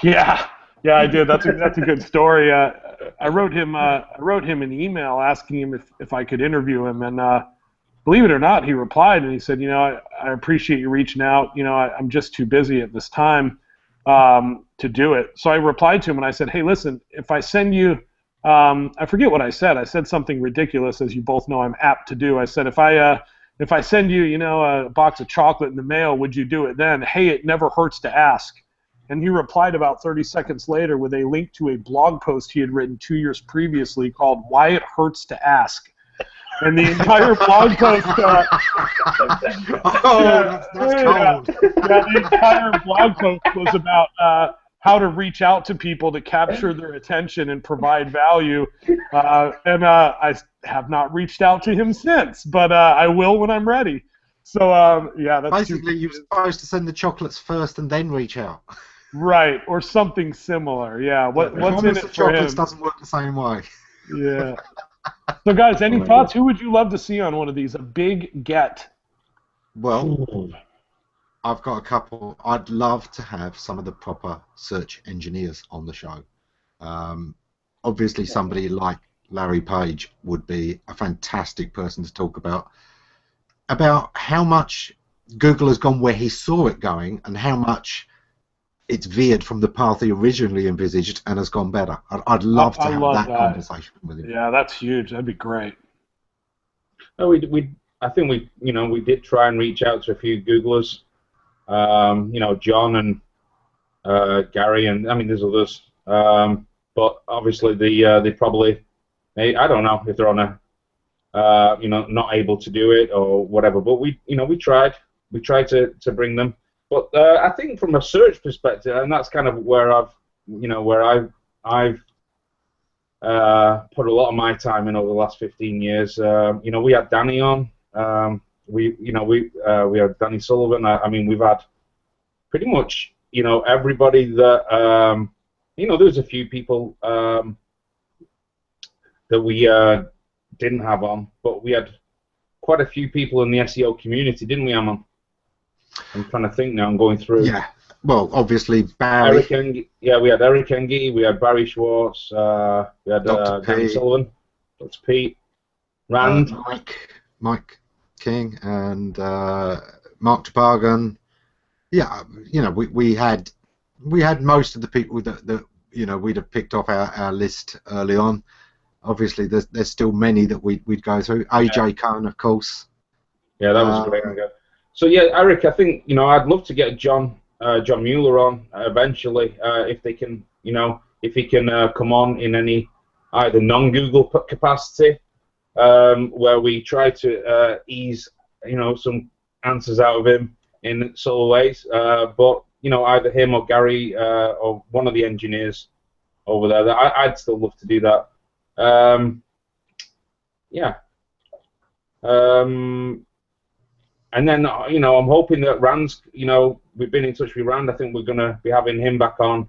Yeah, I did. That's a good story. I wrote him an email asking him if I could interview him, and believe it or not, he replied and he said, I appreciate you reaching out. I'm just too busy at this time to do it. So I replied to him and I said, hey, listen, if I send you, I forget what I said. I said something ridiculous, as you both know I'm apt to do. I said, if I send you, a box of chocolate in the mail, would you do it then? Hey, it never hurts to ask. And he replied about 30 seconds later with a link to a blog post he had written 2 years previously called Why It Hurts to Ask. And the entire blog post... that's cold. The entire blog post was about how to reach out to people to capture their attention and provide value. And I have not reached out to him since, but I will when I'm ready. So, that's basically you're supposed to send the chocolates first and then reach out. Right, or something similar. Yeah. What's in it for chocolates him? Doesn't work the same way. Yeah. So, guys, any thoughts? Who would you love to see on one of these? A big get. Well, I've got a couple. I'd love to have some of the proper search engineers on the show. Obviously, somebody like Larry Page would be a fantastic person to talk about how much Google has gone where he saw it going and how much it's veered from the path he originally envisaged and has gone better. I'd love to have that conversation with him. Yeah, that's huge. That'd be great. Oh, I think we did try and reach out to a few Googlers. John and Gary, and I mean there's others. But obviously they probably, I don't know if they're on a not able to do it or whatever. But we tried to bring them. But I think from a search perspective, and that's kind of where I've put a lot of my time in over the last 15 years. We had Danny on. We had Danny Sullivan. I mean, we've had pretty much everybody that there's a few people that we didn't have on, but we had quite a few people in the SEO community, didn't we, Amon? I'm trying to think now. I'm going through. Yeah. Well, obviously Barry. We had Eric Engie. We had Barry Schwartz. We had Danny Sullivan. Dr. Pete. Rand. Mike King and Mark Tabargan. Yeah, we had most of the people that we'd have picked off our list early on. Obviously, there's still many that we'd go through. AJ Cohn, of course. Yeah, that was great. So yeah, Eric, I think I'd love to get John Mueller on eventually if they can, if he can come on in any either non-Google capacity where we try to ease some answers out of him in subtle ways, but either him or Gary or one of the engineers over there. I'd still love to do that. And then, I'm hoping that Rand's, we've been in touch with Rand. I think we're going to be having him back on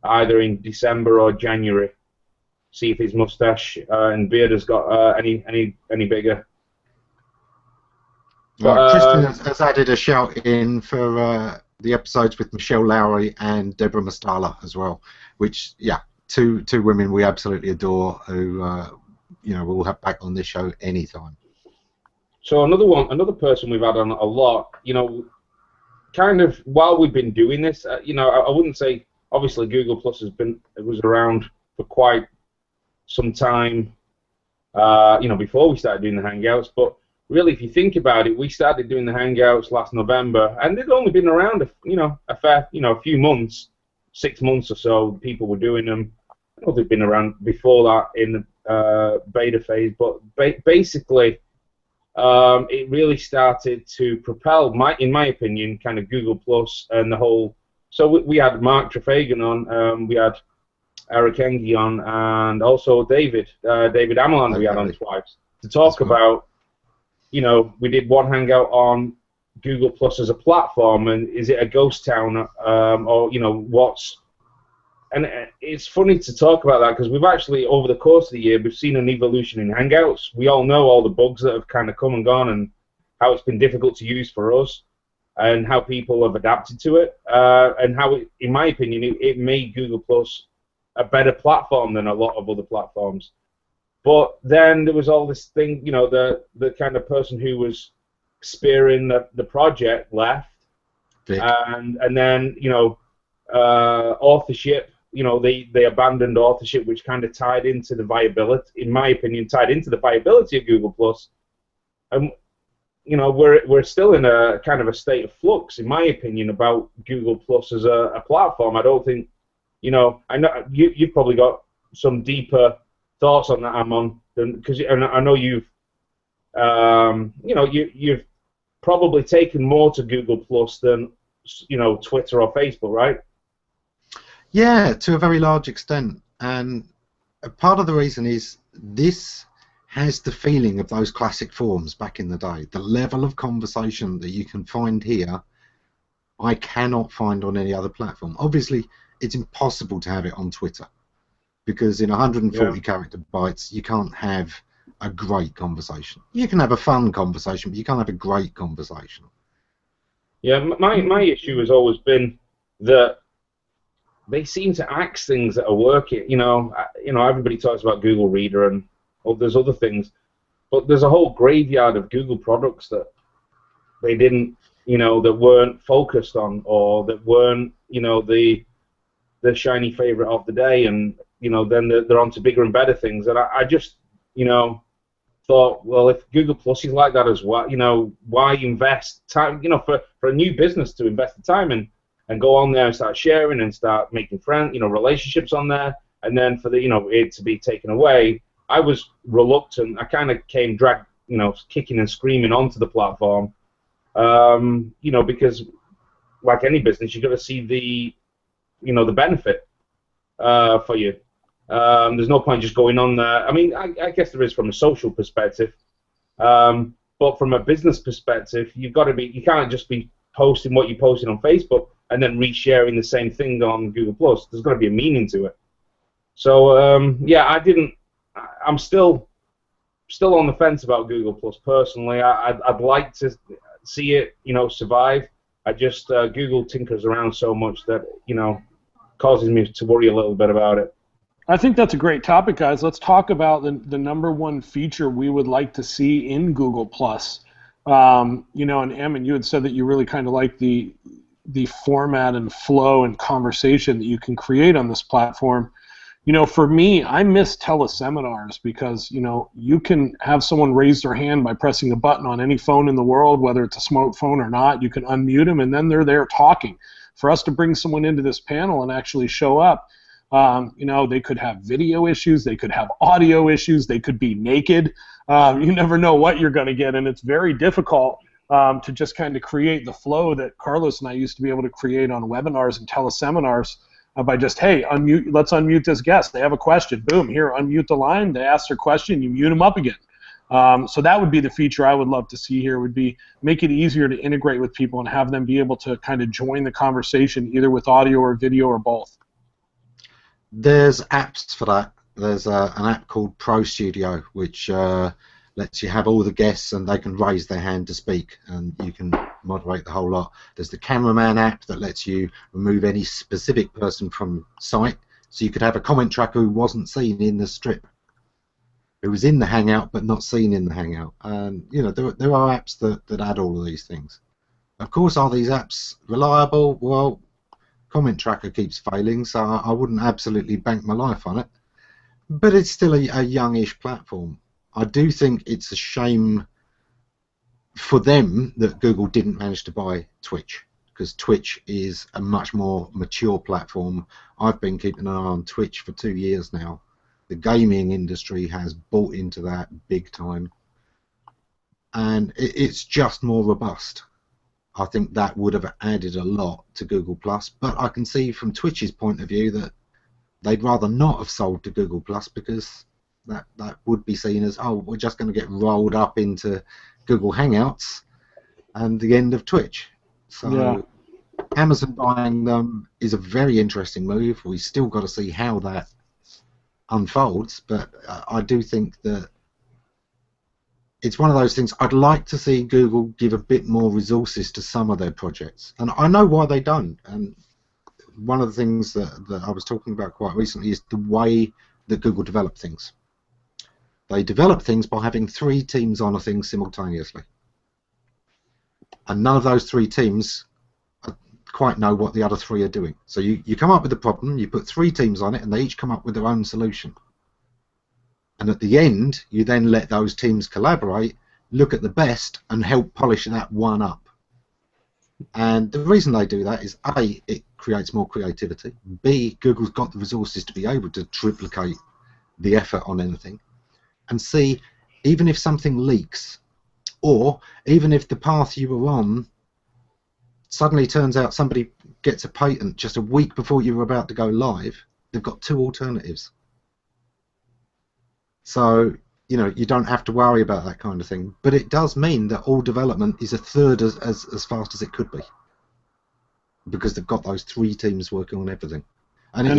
either in December or January. See if his mustache and beard has got any bigger. Tristan has added a shout in for the episodes with Michelle Lowry and Deborah Mastala as well, which, two women we absolutely adore who, we'll have back on this show anytime. So another person we've had on a lot, kind of while we've been doing this, I wouldn't say, obviously Google Plus was around for quite some time, before we started doing the Hangouts, but really, if you think about it, we started doing the Hangouts last November, and they'd only been around, a few months, 6 months or so. People were doing them. I know they've been around before that in beta phase, but basically, it really started to propel, in my opinion, kind of Google Plus and the whole. So we had Mark Trefagan on, we had Eric Engie on, and also David Ameland we had on twice to talk about. We did one hangout on Google Plus as a platform, and is it a ghost town, or what's? And it's funny to talk about that because we've actually, over the course of the year, we've seen an evolution in Hangouts. We all know all the bugs that have kind of come and gone, and how it's been difficult to use for us, and how people have adapted to it, and how, in my opinion, it made Google Plus a better platform than a lot of other platforms. But then there was all this thing, the kind of person who was spearing the project left, and then authorship. They abandoned authorship, which kind of tied into the viability, in my opinion, of Google Plus. And we're still in a kind of a state of flux, in my opinion, about Google Plus as a platform. I don't think, I know you've probably got some deeper thoughts on that, Amon, because I know you've probably taken more to Google Plus than Twitter or Facebook, right? Yeah, to a very large extent, and part of the reason is this has the feeling of those classic forums back in the day. The level of conversation that you can find here, I cannot find on any other platform. Obviously, it's impossible to have it on Twitter, because in 140 character bytes, you can't have a great conversation. You can have a fun conversation, but you can't have a great conversation. Yeah, my issue has always been that they seem to axe things that are working. Everybody talks about Google Reader and there's other things, but there's a whole graveyard of Google products that they didn't, that weren't focused on, or that weren't, the shiny favorite of the day, and then they're on to bigger and better things. And I just, thought, well, if Google Plus is like that as well, why invest time, for a new business to invest the time and go on there and start sharing and start making friends, relationships on there, and then for the, it to be taken away. I was reluctant. I kind of came dragged, kicking and screaming onto the platform, because like any business, you've got to see the, the benefit for you. There's no point just going on there. I mean, I guess there is from a social perspective, but from a business perspective, you can't just be posting what you posted on Facebook and then resharing the same thing on Google Plus. There's got to be a meaning to it. So I'm still on the fence about Google Plus personally. I'd like to see it, survive. I just Google tinkers around so much that causes me to worry a little bit about it. I think that's a great topic, guys. Let's talk about the number one feature we would like to see in Google Plus. And Ammon, you had said that you really kind of like the format and flow and conversation that you can create on this platform. For me, I miss teleseminars because, you can have someone raise their hand by pressing a button on any phone in the world, whether it's a smartphone or not. You can unmute them, and then they're there talking. For us to bring someone into this panel and actually show up, they could have video issues, they could have audio issues, they could be naked. You never know what you're going to get, and it's very difficult to just kind of create the flow that Carlos and I used to be able to create on webinars and teleseminars by just, hey, let's unmute this guest. They have a question. Boom, here, unmute the line. They ask their question, you mute them up again. So that would be the feature I would love to see here, would be make it easier to integrate with people and have them be able to kind of join the conversation either with audio or video or both. There's apps for that. There's an app called Pro Studio, which lets you have all the guests and they can raise their hand to speak, and you can moderate the whole lot. There's the Cameraman app that lets you remove any specific person from sight, so you could have a comment tracker who wasn't seen in the strip, who was in the Hangout but not seen in the Hangout. And there are apps that add all of these things. Of course, are these apps reliable? Well, Comment Tracker keeps failing, so I wouldn't absolutely bank my life on it. But it's still a youngish platform. I do think it's a shame for them that Google didn't manage to buy Twitch, because Twitch is a much more mature platform. I've been keeping an eye on Twitch for 2 years now. The gaming industry has bought into that big time, and it's just more robust. I think that would have added a lot to Google+, but I can see from Twitch's point of view that they'd rather not have sold to Google+, because that would be seen as, oh, we're just going to get rolled up into Google Hangouts and the end of Twitch. So yeah. Amazon buying them is a very interesting move. We still got to see how that unfolds, but I do think that it's one of those things. I'd like to see Google give a bit more resources to some of their projects, and I know why they don't. And one of the things that I was talking about quite recently is the way that Google develop things. They develop things by having 3 teams on a thing simultaneously, and none of those 3 teams quite know what the other 3 are doing. So you come up with a problem, you put 3 teams on it, and they each come up with their own solution. And at the end, you then let those teams collaborate, look at the best, and help polish that one up. And the reason they do that is, A, it creates more creativity. B, Google's got the resources to be able to triplicate the effort on anything. And C, even if something leaks, or even if the path you were on suddenly turns out somebody gets a patent just a week before you were about to go live, they've got 2 alternatives. So, you know, you don't have to worry about that kind of thing. But it does mean that all development is a third as fast as it could be, because they've got those 3 teams working on everything. And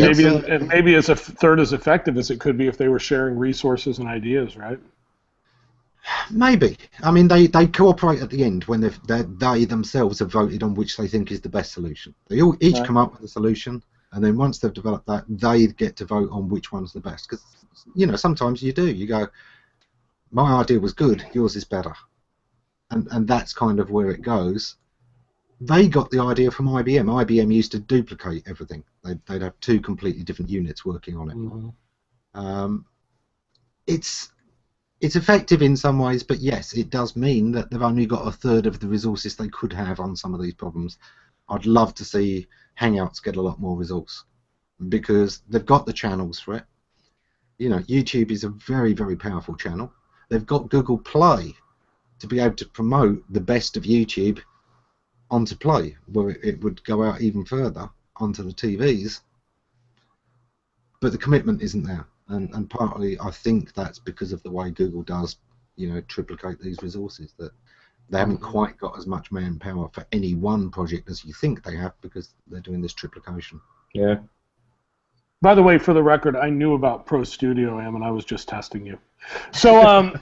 maybe as a third as effective as it could be if they were sharing resources and ideas, right? Maybe. I mean, they cooperate at the end when they themselves have voted on which they think is the best solution. They all each come up with a solution, and then once they've developed that, they get to vote on which one's the best. Because, you know, sometimes you do. You go, my idea was good, yours is better. And that's kind of where it goes. They got the idea from IBM. IBM used to duplicate everything. They'd have 2 completely different units working on it. Mm-hmm. It's effective in some ways, but yes, it does mean that they've only got a third of the resources they could have on some of these problems. I'd love to see Hangouts get a lot more resource, because they've got the channels for it. You know, YouTube is a very, very powerful channel. They've got Google Play to be able to promote the best of YouTube onto Play, where it would go out even further onto the TVs. But the commitment isn't there. And partly I think that's because of the way Google does, you know, triplicate these resources, that they haven't quite got as much manpower for any one project as you think they have, because they're doing this triplication. Yeah. By the way, for the record, I knew about Pro Studio, and I was just testing you. So,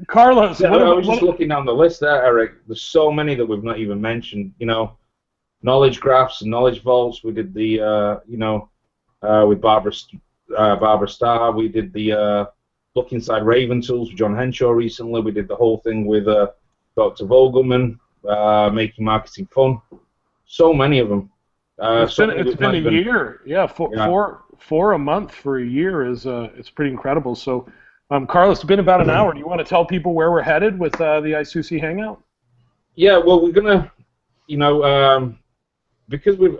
Carlos, I was just looking down the list there, Eric. There's so many that we've not even mentioned. You know, knowledge graphs and knowledge vaults. We did the, with Barbara Starr. We did the look inside Raven tools with John Henshaw recently. We did the whole thing with Dr. Vogelman, making marketing fun. So many of them. It's been a year. Yeah, four a month for a year is it's pretty incredible. So, Carlos, it's been about an hour. Do you want to tell people where we're headed with the ISOOSI Hangout? Yeah, well, we're gonna, because we've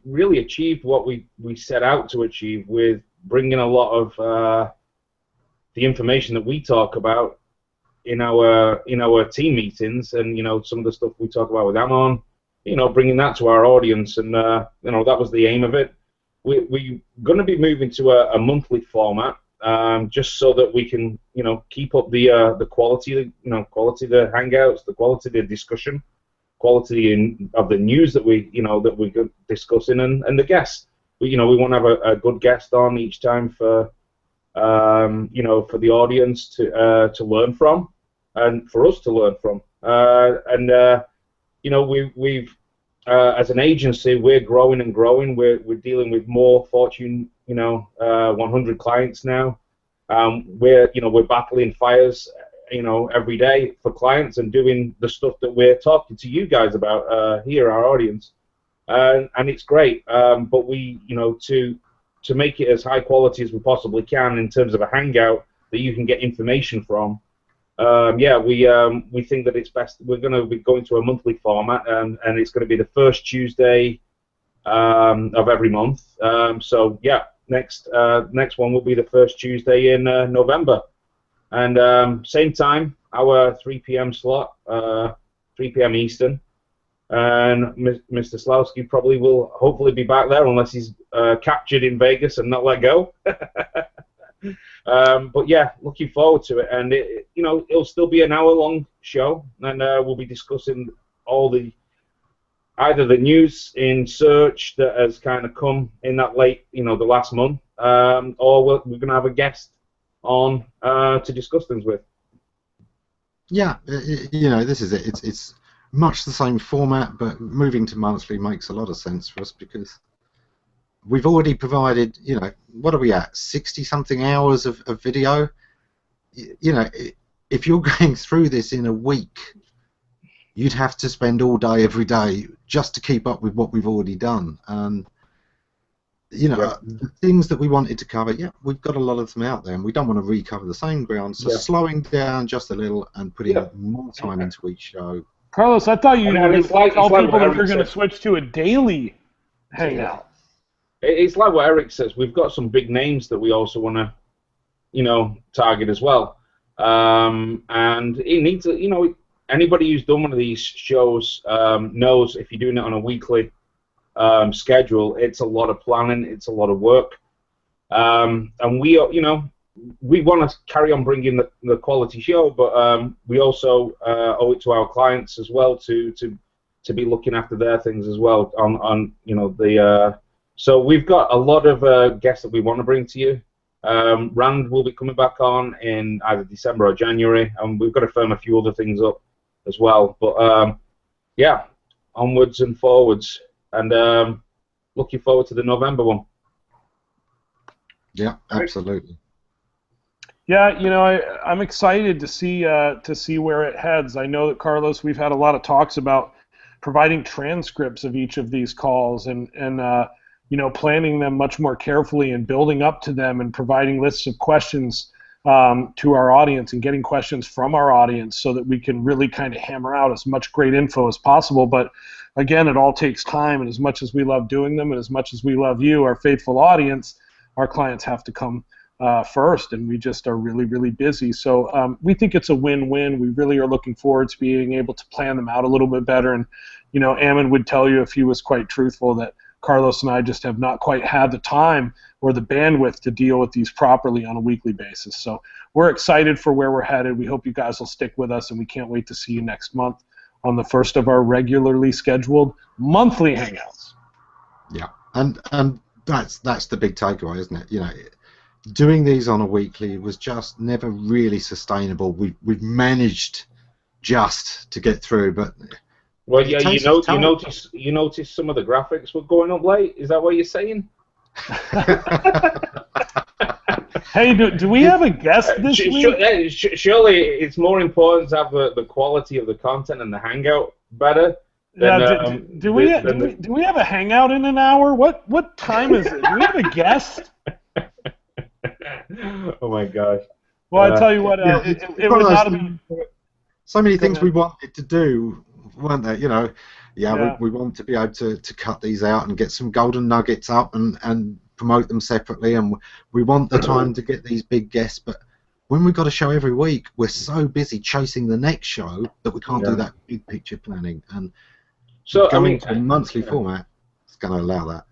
really achieved what we set out to achieve with bringing a lot of the information that we talk about in our team meetings, and some of the stuff we talk about with Amon, bringing that to our audience, and that was the aim of it. We're going to be moving to a monthly format, just so that we can keep up the quality, quality of the hangouts, the quality of the discussion, quality of the news that we're discussing, and the guests. We want to have a good guest on each time for for the audience to learn from, and for us to learn from. We've as an agency, we're growing and growing. We're dealing with more Fortune 100 clients now. We're battling fires every day for clients and doing the stuff that we're talking to you guys about here, our audience. And it's great, but we, to make it as high quality as we possibly can in terms of a hangout that you can get information from, yeah, we think that it's best. We're going to be going to a monthly format, and it's going to be the first Tuesday of every month. So yeah, next one will be the first Tuesday in November, and same time, our 3 p.m. slot, 3 p.m. Eastern. And Mr. Slawski probably will hopefully be back there unless he's captured in Vegas and not let go. But yeah, looking forward to it, and it'll still be an hour-long show, and we'll be discussing all either the news in search that has kind of come in that late, the last month, or we're going to have a guest on to discuss things with. Yeah, this is it. It's much the same format, but moving to monthly makes a lot of sense for us because we've already provided, what are we at, 60-something hours of video? If you're going through this in a week, you'd have to spend all day, every day, just to keep up with what we've already done. The things that we wanted to cover, we've got a lot of them out there, and we don't want to recover the same ground, so slowing down just a little and putting more time into each show. Carlos, I thought you were going to tell people that you're going to said. Switch to a daily hangout. It's like what Eric says. We've got some big names that we also want to, target as well. And it needs to, anybody who's done one of these shows knows if you're doing it on a weekly schedule, it's a lot of planning, it's a lot of work. And we want to carry on bringing the quality show, but we also owe it to our clients as well to be looking after their things as well. So we've got a lot of guests that we want to bring to you. Rand will be coming back on in either December or January, and we've got to firm a few other things up as well. But yeah, onwards and forwards, and looking forward to the November one. Yeah, absolutely. Yeah, I'm excited to see where it heads. I know that, Carlos, we've had a lot of talks about providing transcripts of each of these calls and planning them much more carefully and building up to them and providing lists of questions to our audience and getting questions from our audience so that we can really kind of hammer out as much great info as possible. But again, it all takes time, and as much as we love doing them and as much as we love you, our faithful audience, our clients have to come first, and we just are really, really busy. So we think it's a win-win. We really are looking forward to being able to plan them out a little bit better. And, Ammon would tell you, if he was quite truthful, that Carlos and I just have not quite had the time or the bandwidth to deal with these properly on a weekly basis. So we're excited for where we're headed. We hope you guys will stick with us, and we can't wait to see you next month on the first of our regularly scheduled monthly hangouts. Yeah, and that's the big takeaway, isn't it? Doing these on a weekly was just never really sustainable. We've managed just to get through, but well, yeah, you notice some of the graphics were going up late. Is that what you're saying? Hey, do we have a guest this week? Surely it's more important to have the quality of the content and the hangout better. Do we have a hangout in an hour? What time is it? Do we have a guest? Oh my gosh. Well, I tell you what, it would not be. So many things we wanted to do, weren't there? We want to be able to cut these out and get some golden nuggets up and promote them separately, and we want the time to get these big guests, but when we've got a show every week, we're so busy chasing the next show that we can't do that big picture planning. And so going to a monthly format is going to allow that.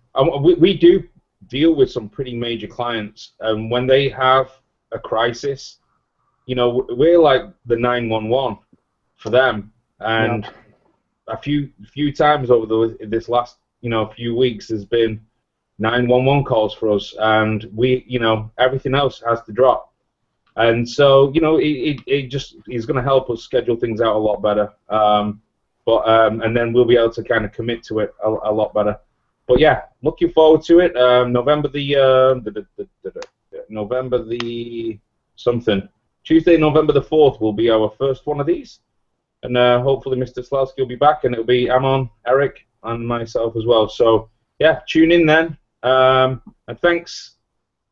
We do deal with some pretty major clients, and when they have a crisis, we're like the 911 for them. And a few times over this last few weeks, there's been 911 calls for us, and we everything else has to drop. And so it just is going to help us schedule things out a lot better. And then we'll be able to kind of commit to it a lot better. But yeah, looking forward to it. Tuesday, November the 4th will be our first one of these, and hopefully Mr. Slawski will be back, and it'll be Ammon, Eric, and myself as well. So yeah, tune in then, and thanks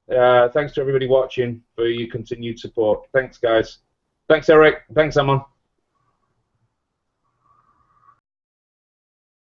to everybody watching for your continued support. Thanks, guys. Thanks, Eric. Thanks, Amon.